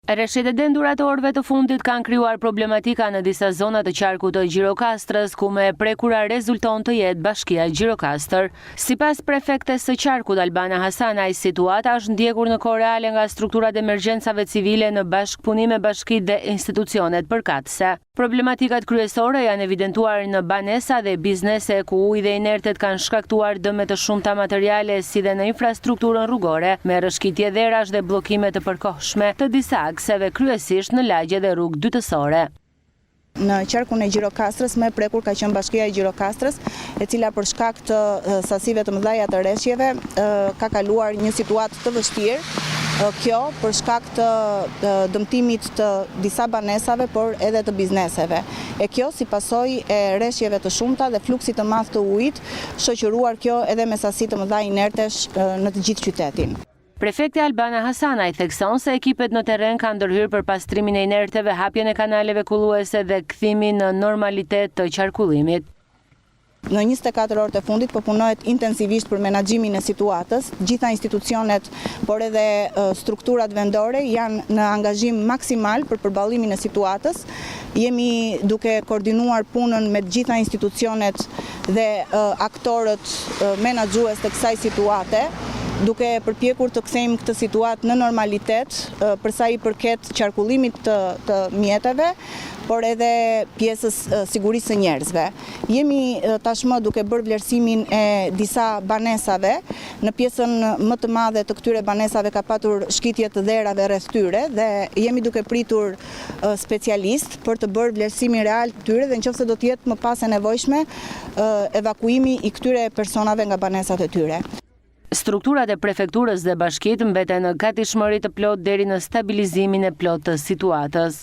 Rreshtet e denduratorëve të fundit kanë krijuar problematika në disa zona të qarkut të Gjirokastrës, ku me prekura rezulton të jetë bashkia Gjirokastër. Sipas prefektes së qarkut Albana Hasanaj, situata është ndjekur në kohë reale nga strukturat e emergjencave civile në bashkëpunim me bashkitë dhe institucionet përkatëse. Problematikat kryesore janë evidentuar në banesa dhe biznese ku ujë dhe inertet kanë shkaktuar dëme të shumta materiale si dhe në infrastrukturën rrugore, me rrëshqitje dherash dhe bllokime të përkohshme të disa akseve, kryesisht në lagje dhe rrugë dytësore. Në qarkun e Gjirokastrës më e prekur ka qenë bashkia e Gjirokastrës, e cila për shkak të sasive të mëdha të rreshjeve ka kaluar një situatë të vështirë. Kjo për shkak të dëmtimit të disa banesave, por edhe të bizneseve. E kjo si pasojë e rreshjeve të shumta dhe fluksit të madh të ujit, shoqëruar kjo edhe me sasi të mëdha inertesh në të gjithë qytetin. Prefekti Albana Hasanaj thekson se ekipet në terren kanë ndërhyrë për pastrimin e inerteve, hapjen e kanaleve kulluese dhe kthimin në normalitet të qarkullimit. Në 24 orët e fundit po punohet intensivisht për menaxhimin e situatës. Gjitha institucionet, por edhe strukturat vendore janë në angazhim maksimal për përballimin e situatës. Jemi duke koordinuar punën me të gjitha institucionet dhe aktorët menaxhues të kësaj situate, duke përpjekur të kthejmë këtë situatë në normalitet për sa i përket qarkullimit të mjeteve, por edhe pjesës sigurisë së njerëzve. Jemi tashmë duke bërë vlerësimin e disa banesave. Në pjesën më të madhe të këtyre banesave ka patur shkitje të dherave rreth tyre dhe jemi duke pritur specialist për të bërë vlerësimin real të tyre dhe nëse do të jetë më pas e nevojshme evakuimi i këtyre personave nga banesat e tyre. Strukturat e prefekturës dhe bashkitë mbeten në gatishmëri të plot deri në stabilizimin e plot të situatës.